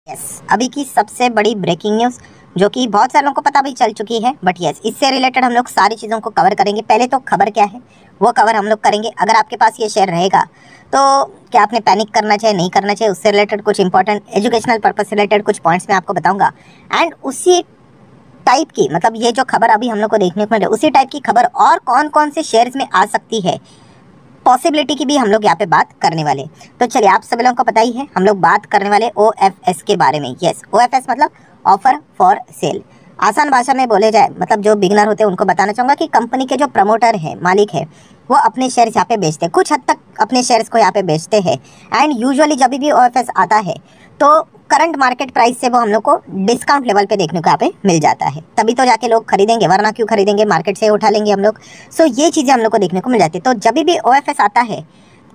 अभी की सबसे बड़ी ब्रेकिंग न्यूज़ जो कि बहुत सारे लोगों को पता भी चल चुकी है, बट इससे रिलेटेड हम लोग सारी चीज़ों को कवर करेंगे। पहले तो खबर क्या है वो कवर हम लोग करेंगे। अगर आपके पास ये शेयर रहेगा तो क्या आपने पैनिक करना चाहिए, नहीं करना चाहिए, उससे रिलेटेड कुछ इंपॉर्टेंट एजुकेशनल पर्पज से रिलेटेड कुछ पॉइंट्स मैं आपको बताऊंगा। एंड उसी टाइप की, मतलब ये जो खबर अभी हम लोग को देखने को मिल रही है, उसी टाइप की खबर और कौन कौन से शेयर्स में आ सकती है, पॉसिबिलिटी की भी हम लोग यहाँ पे बात करने वाले। तो चलिए, आप सभी लोगों को पता ही है, हम लोग बात करने वाले OFS के बारे में। OFS मतलब ऑफर फॉर सेल। आसान भाषा में बोले जाए, मतलब जो बिगनर होते हैं उनको बताना चाहूँगा कि कंपनी के जो प्रमोटर है, मालिक है, वो अपने शेयर्स यहाँ पे बेचते हैं, कुछ हद तक अपने शेयर्स को यहाँ पे बेचते हैं। एंड यूजुअली जब भी OFS आता है तो करंट मार्केट प्राइस से वो हम लोग को डिस्काउंट लेवल पे देखने को यहाँ पे मिल जाता है, तभी तो जाके लोग खरीदेंगे, वरना क्यों खरीदेंगे, मार्केट से उठा लेंगे हम लोग। सो ये चीज़ें हम लोग को देखने को मिल जाती है। तो जब भी OFS आता है,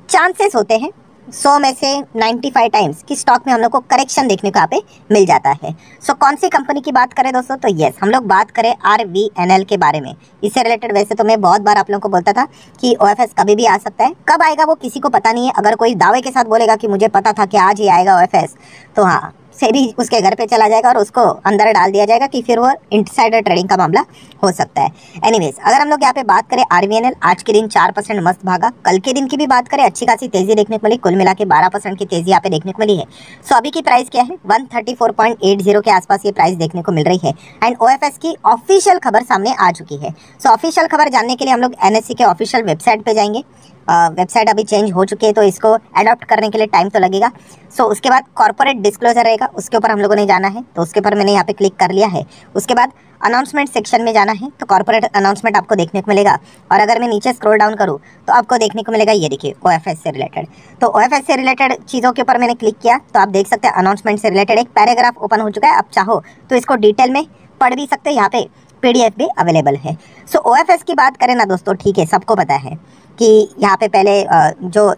चांसेस होते हैं 100 में से 95 टाइम्स कि स्टॉक में हम लोग को करेक्शन देखने को यहाँ पे मिल जाता है। सो कौन सी कंपनी की बात करें दोस्तों, तो हम लोग बात करें RVNL के बारे में। इससे रिलेटेड वैसे तो मैं बहुत बार आप लोगों को बोलता था कि OFS कभी भी आ सकता है, कब आएगा वो किसी को पता नहीं है। अगर कोई दावे के साथ बोलेगा कि मुझे पता था कि आज ही आएगा OFS, तो हाँ, से भी उसके घर पे चला जाएगा और उसको अंदर डाल दिया जाएगा कि फिर वो इनसाइडर ट्रेडिंग का मामला हो सकता है। एनीवेज, अगर हम लोग यहाँ पे बात करें RVNL, आज के दिन 4% मस्त भागा। कल के दिन की भी बात करें, अच्छी खासी तेजी देखने को मिली, कुल मिला के 12% की तेजी यहाँ पे देखने को मिली है। सो अभी की प्राइस क्या है, 134.80 के आसपास ये प्राइस देखने को मिल रही है। एंड OFS की ऑफिशियल खबर सामने आ चुकी है। सो ऑफिशियल खबर जानने के लिए हम लोग NSE के ऑफिशियल वेबसाइट पे जाएंगे। वेबसाइट अभी चेंज हो चुकी है, तो इसको अडॉप्ट करने के लिए टाइम तो लगेगा। सो उसके बाद कॉर्पोरेट डिस्क्लोजर रहेगा, उसके ऊपर हम लोगों ने जाना है, तो उसके ऊपर मैंने यहाँ पे क्लिक कर लिया है। उसके बाद अनाउंसमेंट सेक्शन में जाना है, तो कॉर्पोरेट अनाउंसमेंट आपको देखने को मिलेगा। और अगर मैं नीचे स्क्रॉल डाउन करूँ तो आपको देखने को मिलेगा, ये देखिए, OFS से रिलेटेड। तो OFS से रिलेटेड चीज़ों के ऊपर मैंने क्लिक किया, तो आप देख सकते हैं अनाउंसमेंट से रिलेटेड एक पैराग्राफ ओपन हो चुका है। आप चाहो तो इसको डिटेल में पढ़ भी सकते हैं, यहाँ पे PDF भी अवेलेबल है। सो OFS की बात करें ना दोस्तों, ठीक है, सबको पता है कि यहाँ पे पहले जो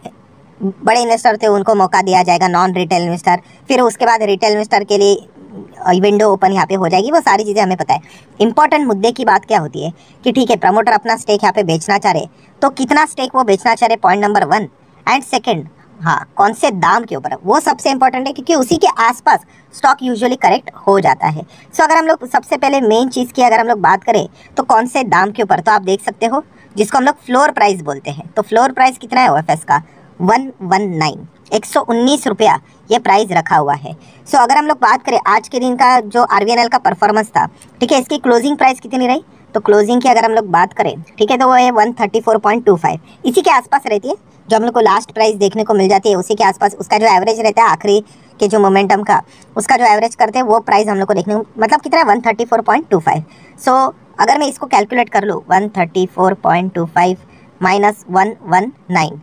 बड़े इन्वेस्टर थे उनको मौका दिया जाएगा, नॉन रिटेल इन्वेस्टर, फिर उसके बाद रिटेल इन्वेस्टर के लिए विंडो ओपन यहाँ पे हो जाएगी। वो सारी चीज़ें हमें पता है। इंपॉर्टेंट मुद्दे की बात क्या होती है कि ठीक है, प्रमोटर अपना स्टेक यहाँ पे बेचना चाह रहे, तो कितना स्टेक वो बेचना चाह रहे, पॉइंट नंबर 1। एंड सेकेंड, हाँ, कौन से दाम के ऊपर, वो सबसे इंपॉर्टेंट है, क्योंकि उसी के आसपास स्टॉक यूजुअली करेक्ट हो जाता है। सो अगर हम लोग सबसे पहले मेन चीज़ की अगर हम लोग बात करें तो कौन से दाम के ऊपर, तो आप देख सकते हो, जिसको हम लोग फ्लोर प्राइस बोलते हैं। तो फ्लोर प्राइस कितना है OFS का, 119, 119 रुपया ये प्राइस रखा हुआ है। सो अगर हम लोग बात करें आज के दिन का जो RVNL का परफॉर्मेंस था, ठीक है, इसकी क्लोजिंग प्राइस कितनी रही, तो क्लोजिंग की अगर हम लोग बात करें, ठीक है, तो वो है 134.25, इसी के आसपास रहती है। जो हम लोग को लास्ट प्राइस देखने को मिल जाती है उसी के आसपास, उसका जो एवरेज रहता है आखिरी के जो मोमेंटम का, उसका जो एवरेज करते हैं वो प्राइस हम लोग को देखने को मतलब कितना है, 134.25। सो अगर मैं इसको कैलकुलेट कर लूँ, 134.25 माइनस 119,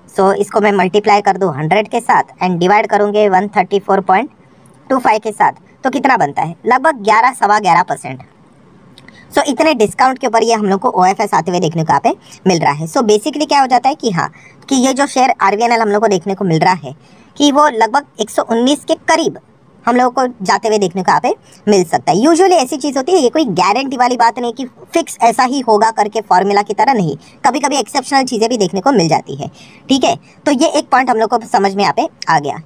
सो इसको मैं मल्टीप्लाई कर दूँ 100 के साथ एंड डिवाइड करूँगे 134.25 के साथ, तो कितना बनता है, लगभग 11, सवा 11%। सो इतने डिस्काउंट के ऊपर ये हम लोग को OFS आते हुए देखने को यहाँ पे मिल रहा है। सो बेसिकली क्या हो जाता है कि हाँ, कि ये जो शेयर RVNL हम लोग को देखने को मिल रहा है कि वो लगभग 119 के करीब हम लोगों को जाते हुए देखने को यहाँ पे मिल सकता है। यूजुअली ऐसी चीज़ होती है, ये कोई गारंटी वाली बात नहीं कि फिक्स ऐसा ही होगा करके, फॉर्मूला की तरह नहीं, कभी कभी एक्सेप्शनल चीज़ें भी देखने को मिल जाती है। ठीक है, तो ये एक पॉइंट हम लोग को समझ में यहाँ पे आ गया।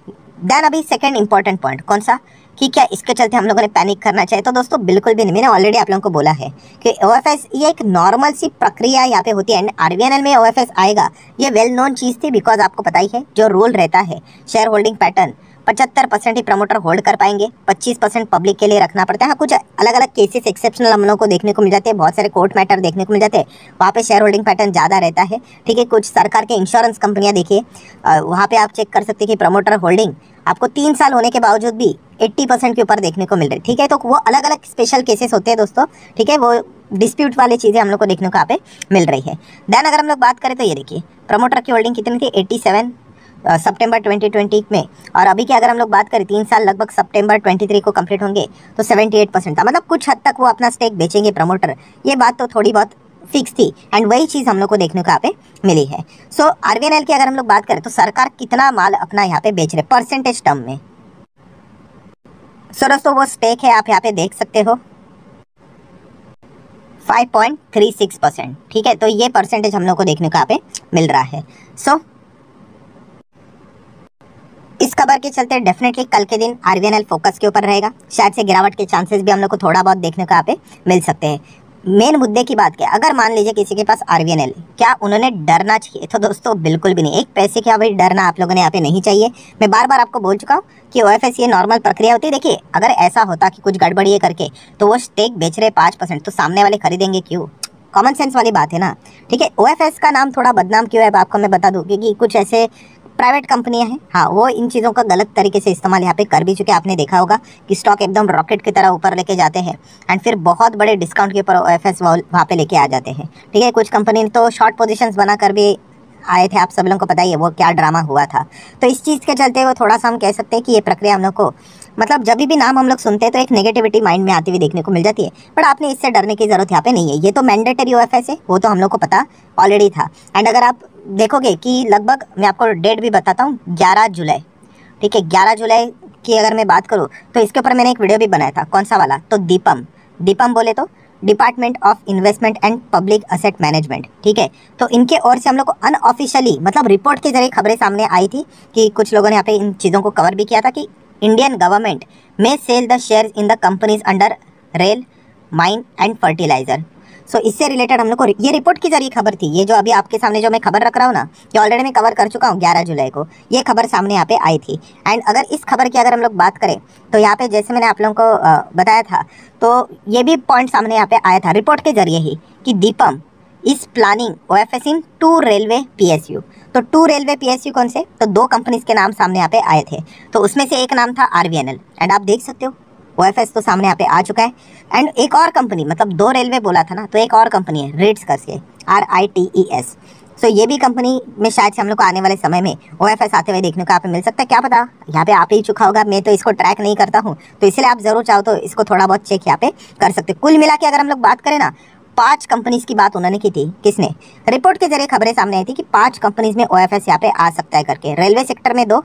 देन अभी सेकंड इंपॉर्टेंट पॉइंट कौन सा, कि क्या इसके चलते हम लोगों ने पैनिक करना चाहिए, तो दोस्तों बिल्कुल भी नहीं। मैंने ऑलरेडी आप लोगों को बोला है कि OFS ये एक नॉर्मल सी प्रक्रिया यहाँ पे होती है। एंड RVNL में OFS आएगा, ये वेल नोन चीज़ थी, बिकॉज आपको पता ही है जो रूल रहता है, शेयर होल्डिंग पैटर्न, 75% ही प्रमोटर होल्ड कर पाएंगे, 25% पब्लिक के लिए रखना पड़ता है। हाँ, कुछ अलग अलग केसेस एक्सेप्शनल हम लोग को देखने को मिल जाते हैं, बहुत सारे कोर्ट मैटर देखने को मिल जाते हैं, वहाँ पे शेयर होल्डिंग पैटर्न ज़्यादा रहता है। ठीक है, कुछ सरकार के इंश्योरेंस कंपनियाँ देखिए, वहाँ पे आप चेक कर सकते हैं कि प्रमोटर होल्डिंग आपको 3 साल होने के बावजूद भी 80% के ऊपर देखने को मिल रही है। ठीक है, तो वो अलग अलग स्पेशल केसेस होते हैं दोस्तों। ठीक है, वो डिस्प्यूट वाली चीज़ें हम लोग को देखने को यहाँ पे मिल रही है। देन अगर हम लोग बात करें तो ये देखिए, प्रमोटर की होल्डिंग कितनी थी, 87 सितंबर 2020 में, और अभी की अगर हम लोग बात करें 3 साल लगभग सितंबर 23 को कंप्लीट होंगे तो 78% था। मतलब कुछ हद तक वो अपना स्टेक बेचेंगे प्रमोटर, ये बात तो थोड़ी बहुत फिक्स थी। एंड वही चीज़ हम लोग को देखने को यहाँ पे मिली है। सो RVNL की अगर हम लोग बात करें तो सरकार कितना माल अपना यहाँ पे बेच रहे परसेंटेज टर्म में, सो दोस्तों वो स्टेक है, आप यहाँ पे देख सकते हो 5.36%। ठीक है, तो ये परसेंटेज हम लोग को देखने को यहाँ पे मिल रहा है। सो इस खबर के चलते डेफिनेटली कल के दिन आरवीएनएल फोकस के ऊपर रहेगा, शायद से गिरावट के चांसेस भी हम लोग को थोड़ा बहुत देखने को यहाँ पे मिल सकते हैं। मेन मुद्दे की बात क्या, अगर मान लीजिए किसी के पास आरवीएनएल, क्या उन्होंने डरना चाहिए? तो दोस्तों बिल्कुल भी नहीं, एक पैसे का भाई डरना आप लोगों ने यहाँ पे नहीं चाहिए। मैं बार बार आपको बोल चुका हूँ कि ओएफएस ये नॉर्मल प्रक्रिया होती है। देखिए अगर ऐसा होता कि कुछ गड़बड़ी करके तो वो स्टेक बेच रहे 5%, तो सामने वाले खरीदेंगे क्यों? कॉमन सेंस वाली बात है ना। ठीक है, ओएफएस का नाम थोड़ा बदनाम क्यों है आपको मैं बता दूं, क्योंकि कुछ ऐसे प्राइवेट कंपनियां हैं, हाँ, वो इन चीज़ों का गलत तरीके से इस्तेमाल यहाँ पे कर भी चुके हैं। आपने देखा होगा कि स्टॉक एकदम रॉकेट की तरह ऊपर लेके जाते हैं एंड फिर बहुत बड़े डिस्काउंट के ऊपर ओएफएस वहाँ पे लेके आ जाते हैं। ठीक है, कुछ कंपनी तो शॉर्ट पोजीशंस बनाकर भी आए थे, आप सब लोगों को पता ही है वो क्या ड्रामा हुआ था। तो इस चीज़ के चलते वो थोड़ा सा हम कह सकते हैं कि ये प्रक्रिया हम लोग को, मतलब जब भी नाम हम लोग सुनते हैं तो एक नेगेटिविटी माइंड में आती हुई देखने को मिल जाती है, बट आपने इससे डरने की जरूरत यहाँ पे नहीं है। ये तो मैंडेटरी ओएफएस है, वो तो हम लोग को पता ऑलरेडी था। एंड अगर आप देखोगे कि लगभग, मैं आपको डेट भी बताता हूँ, 11 जुलाई, ठीक है, 11 जुलाई की अगर मैं बात करूँ तो इसके ऊपर मैंने एक वीडियो भी बनाया था। कौन सा वाला? तो दीपम बोले तो department of investment and public asset management. ठीक है, तो इनके ओर से हम लोग को अनऑफिशियली, मतलब रिपोर्ट के जरिए खबरें सामने आई थी कि कुछ लोगों ने यहाँ पे इन चीज़ों को कवर भी किया था कि इंडियन गवर्नमेंट में sell the shares in the companies under rail, mine and fertiliser. So इससे रिलेटेड हम लोग को ये रिपोर्ट के जरिए खबर थी। ये जो अभी आपके सामने जो मैं खबर रख रहा हूँ ना, ये ऑलरेडी मैं कवर कर चुका हूँ 11 जुलाई को, ये खबर सामने यहाँ पे आई थी। एंड अगर इस खबर की अगर हम लोग बात करें तो यहाँ पे जैसे मैंने आप लोगों को बताया था, तो ये भी पॉइंट सामने यहाँ पे आया था रिपोर्ट के जरिए ही कि Deepam is planning OFS in 2 railway PSU. तो 2 रेलवे पीएसयू कौन से? तो 2 कंपनीज के नाम सामने यहाँ पे आए थे, तो उसमें से एक नाम था आरवीएनएल। एंड आप देख सकते हो ओएफएस तो सामने यहाँ पे आ चुका है। एंड एक और कंपनी, मतलब 2 रेलवे बोला था ना, तो एक और कंपनी है रिट्स करके, RITES। सो ये भी कंपनी में शायद से हम लोग को आने वाले समय में ओएफएस आते हुए देखने को यहाँ पे मिल सकता है। क्या पता यहाँ पे आप ही चुका होगा, मैं तो इसको ट्रैक नहीं करता हूँ, तो इसलिए आप जरूर चाहो तो इसको थोड़ा बहुत चेक यहाँ पे कर सकते। कुल मिला के अगर हम लोग बात करें ना, 5 कंपनीज की बात उन्होंने की थी। किसने? रिपोर्ट के जरिए खबरें सामने आई थी कि 5 कंपनीज में ओएफएस यहाँ पे आ सकता है करके। रेलवे सेक्टर में 2,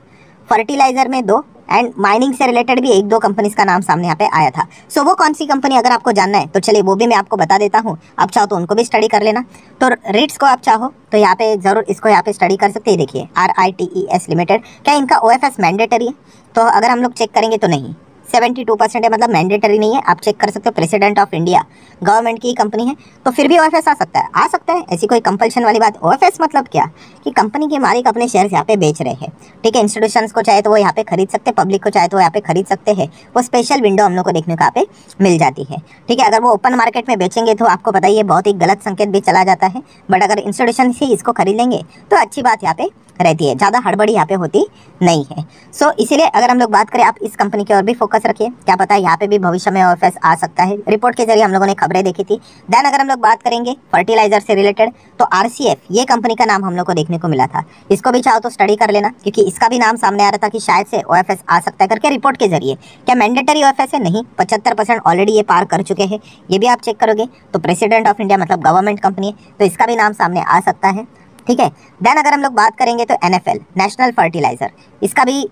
फर्टिलाइजर में 2 एंड माइनिंग से रिलेटेड भी 1-2 कंपनीज का नाम सामने यहाँ पे आया था। सो वो कौन सी कंपनी अगर आपको जानना है तो चलिए वो भी मैं आपको बता देता हूँ, आप चाहो तो उनको भी स्टडी कर लेना। तो रिट्स को आप चाहो तो यहाँ पे जरूर इसको यहाँ पे स्टडी कर सकते हैं। देखिए RITES लिमिटेड, क्या इनका ओएफएस मैंडेटरी है? तो अगर हम लोग चेक करेंगे तो नहीं, 72% है, मतलब मैंडेटरी नहीं है। आप चेक कर सकते हो, प्रेसिडेंट ऑफ इंडिया गवर्नमेंट की कंपनी है, तो फिर भी ओएफएस आ सकता है, ऐसी कोई कंपल्शन वाली बात। ओएफएस मतलब क्या कि कंपनी के मालिक अपने शेयर यहाँ पे बेच रहे हैं। ठीक है, इंस्टीट्यूशंस को चाहे तो वो यहाँ पे खरीद सकते हैं, पब्लिक को चाहे तो वो यहाँ पे खरीद सकते हैं। वो स्पेशल विंडो हम लोग को देखने को यहाँ पे मिल जाती है। ठीक है, अगर वो ओपन मार्केट में बेचेंगे तो आपको पता ही है बहुत ही गलत संकेत भी चला जाता है, बट अगर इंस्टीट्यूशन ही इसको खरीद लेंगे तो अच्छी बात यहाँ पे रहती है, ज़्यादा हड़बड़ी यहाँ पे होती नहीं है। सो इसीलिए अगर हम लोग बात करें, आप इस कंपनी की ओर भी फोकस रखिए, क्या पता है यहाँ पे भी भविष्य में ओएफएस आ सकता है। रिपोर्ट के जरिए हम लोगों ने खबरें देखी थी। देन अगर हम लोग बात करेंगे फर्टिलाइजर से रिलेटेड, तो RCF ये कंपनी का नाम हम लोग को देखने को मिला था। इसको भी चाहो तो स्टडी कर लेना, क्योंकि इसका भी नाम सामने आ रहा था कि शायद से ओएफएस आ सकता है करके रिपोर्ट के जरिए। क्या मैंडेटरी ओएफएस है? नहीं, 75% ऑलरेडी ये पार कर चुके हैं। ये भी आप चेक करोगे तो प्रेसिडेंट ऑफ इंडिया मतलब गवर्नमेंट कंपनी है, तो इसका भी नाम सामने आ सकता है। ठीक है, देन अगर हम लोग बात करेंगे तो NFL नेशनल फर्टिलाइजर, इसका भी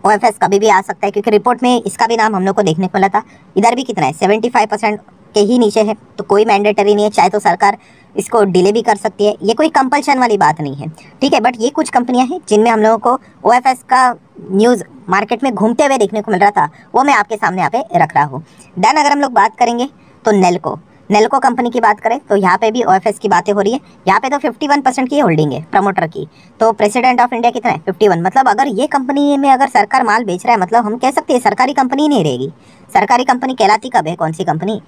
ओएफएस कभी भी आ सकता है, क्योंकि रिपोर्ट में इसका भी नाम हम लोग को देखने को मिला था। इधर भी कितना है, 75% के ही नीचे है, तो कोई मैंडेटरी नहीं है, चाहे तो सरकार इसको डिले भी कर सकती है, ये कोई कंपल्शन वाली बात नहीं है। ठीक है, बट ये कुछ कंपनियां हैं जिनमें हम लोगों को ओएफएस का न्यूज़ मार्केट में घूमते हुए देखने को मिल रहा था, वो मैं आपके सामने यहाँ पे रख रहा हूँ। देन अगर हम लोग बात करेंगे तो नेल्को कंपनी की बात करें तो यहाँ पे भी ओएफएस की बातें हो रही है। यहाँ पे तो 51% की होल्डिंग है प्रमोटर की, तो प्रेसिडेंट ऑफ इंडिया कितना है, 51। मतलब अगर ये कंपनी में अगर सरकार माल बेच रहा है, मतलब हम कह सकते हैं सरकारी कंपनी नहीं रहेगी। सरकारी कंपनी कहलाती कब है, कौन सी कंपनी?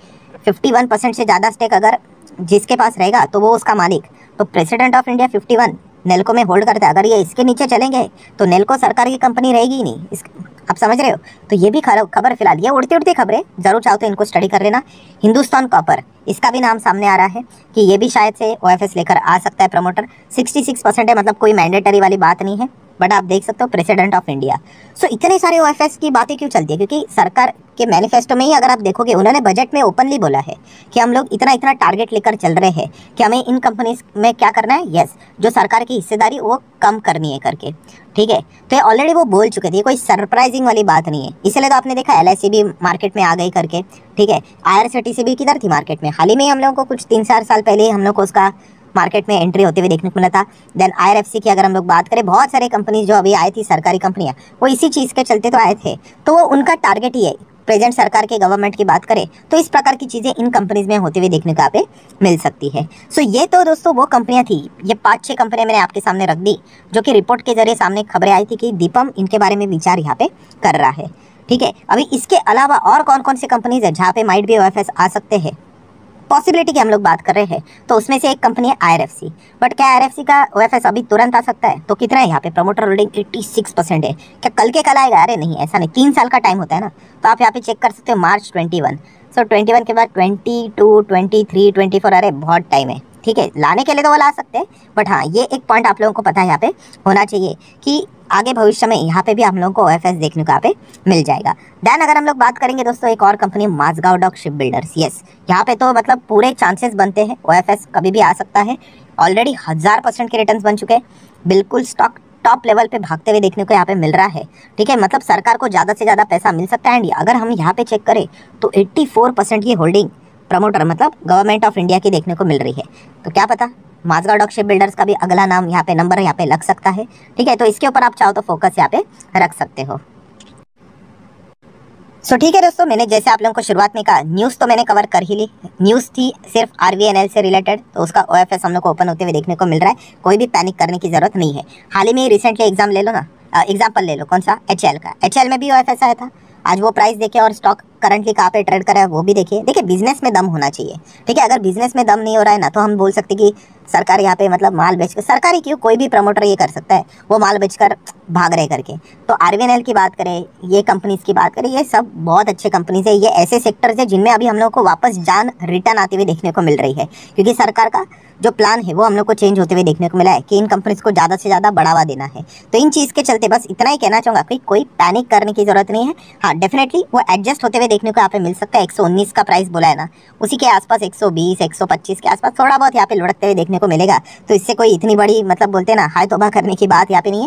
51% से ज़्यादा स्टेक अगर जिसके पास रहेगा तो वो उसका मालिक। तो प्रेसिडेंट ऑफ इंडिया 51 नेल्को में होल्ड करता है, अगर ये इसके नीचे चलेंगे तो नेल्को सरकार की कंपनी रहेगी ही नहीं। आप समझ रहे हो? तो ये भी खबर फिलहाल, ये उड़ती उड़ती खबरें, जरूर चाहो तो इनको स्टडी कर लेना। हिंदुस्तान कॉपर, इसका भी नाम सामने आ रहा है कि ये भी शायद से ओएफएस लेकर आ सकता है प्रमोटर। 66% है, मतलब कोई मैंडेटरी वाली बात नहीं है, बट आप देख सकते हो प्रेसिडेंट ऑफ इंडिया। सो इतने सारे ओएफएस की बातें क्यों चलती है? क्योंकि सरकार के मैनिफेस्टो में ही अगर आप देखोगे, उन्होंने बजट में ओपनली बोला है कि हम लोग इतना इतना टारगेट लेकर चल रहे हैं कि हमें इन कंपनीज में क्या करना है, यस, जो सरकार की हिस्सेदारी वो कम करनी है करके। ठीक है, तो ये ऑलरेडी वो बोल चुके थे, कोई सरप्राइजिंग वाली बात नहीं है। इसलिए तो आपने देखा LIC भी मार्केट में आ गई करके। ठीक है, IRCTC भी किधर थी मार्केट में? हाल ही में हम लोगों को कुछ 3-4 साल पहले हम लोग को उसका मार्केट में एंट्री होते हुए देखने को मिला था। देन IRFC की अगर हम लोग बात करें, बहुत सारे कंपनी जो अभी आई थी सरकारी कंपनियां, वो इसी चीज़ के चलते तो आए थे, तो वो उनका टारगेट ही है। प्रेजेंट सरकार के गवर्नमेंट की बात करें तो इस प्रकार की चीज़ें इन कंपनीज में होते हुए देखने को यहाँ पे मिल सकती है। सो ये तो दोस्तों वो कंपनियां थी, ये 5-6 कंपनियां मैंने आपके सामने रख दी, जो कि रिपोर्ट के जरिए सामने खबरें आई थी कि दीपम इनके बारे में विचार यहाँ पे कर रहा है। ठीक है, अभी इसके अलावा और कौन कौन सी कंपनीज है जहाँ पे माइट भी OFS आ सकते हैं, पॉसिबिलिटी की हम लोग बात कर रहे हैं, तो उसमें से एक कंपनी है IRFC। बट क्या IRFC का OFS अभी तुरंत आ सकता है? तो कितना है यहाँ पे प्रमोटर होल्डिंग 86% है। क्या कल के कल आएगा? अरे नहीं, ऐसा नहीं, 3 साल का टाइम होता है ना। तो आप यहाँ पे चेक कर सकते हो मार्च 21। सो 21 के बाद 22, 23, 24, अरे बहुत टाइम है। ठीक है, लाने के लिए तो वो ला सकते हैं, बट हाँ ये एक पॉइंट आप लोगों को पता है यहाँ पे होना चाहिए कि आगे भविष्य में यहाँ पे भी हम लोगों को OFS देखने को यहाँ पे मिल जाएगा। देन अगर हम लोग बात करेंगे दोस्तों एक और company Mazagon dock shipbuilders, yes, यहाँ पे तो मतलब पूरे चांसेस बनते हैं, OFS कभी भी आ सकता है। ऑलरेडी 1000% के रिटर्न्स बन चुके हैं, बिल्कुल स्टॉक टॉप लेवल पे भागते हुए देखने को यहाँ पे मिल रहा है। ठीक है, मतलब सरकार को ज़्यादा से ज़्यादा पैसा मिल सकता है। एंड अगर हम यहाँ पे चेक करें तो 84% की होल्डिंग प्रमोटर मतलब गवर्नमेंट ऑफ इंडिया की देखने को मिल रही है। तो क्या पता माझगांव डॉक शिप बिल्डर्स का भी अगला नाम यहाँ पे नंबर यहाँ पे लग सकता है। ठीक है, तो इसके ऊपर आप चाहो तो फोकस यहाँ पे रख सकते हो। सो ठीक है दोस्तों, मैंने जैसे आप लोगों को शुरुआत में कहा, न्यूज़ तो मैंने कवर कर ही ली। न्यूज़ थी सिर्फ RVNL से रिलेटेड, तो उसका OFS हम लोग को ओपन होते हुए देखने को मिल रहा है, कोई भी पैनिक करने की जरूरत नहीं है। हाल ही में रिसेंटली एग्जाम ले लो ना, एग्जाम्पल ले लो, कौन सा, HL का। HL में भी OFS आया था। आज वो प्राइस देखिए और स्टॉक करंटली कहाँ पे ट्रेड कर रहा है वो भी देखिए। देखिए बिजनेस में दम होना चाहिए। ठीक है, अगर बिजनेस में दम नहीं हो रहा है ना, तो हम बोल सकते कि सरकार यहाँ पे मतलब माल बेचकर, सरकारी क्यों, कोई भी प्रमोटर ये कर सकता है, वो माल बेचकर भाग रहे करके। तो RVNL की बात करें, ये कंपनीज की बात करें, ये सब बहुत अच्छे कंपनीज है। ये ऐसे सेक्टर्स है जिनमें अभी हम लोग को वापस जान रिटर्न आती हुई देखने को मिल रही है, क्योंकि सरकार का जो प्लान है वो हम लोग को चेंज होते हुए देखने को मिला है कि इन कंपनीज को ज़्यादा से ज़्यादा बढ़ावा देना है। तो इन चीज़ के चलते बस इतना ही कहना चाहूँगा कि कोई पैनिक करने की जरूरत नहीं है। हाँ डेफिनेटली वो एडजस्ट होते हुए देखने को यहाँ पे मिल सकता है। 119 का प्राइस बोला है ना, उसी के आसपास 120, 125 के आसपास थोड़ा बहुत यहाँ पे लुढ़कते हुए देखने को मिलेगा। तो इससे कोई इतनी बड़ी मतलब बोलते हैं ना हाय तौबा करने की बात यहाँ पे नहीं है।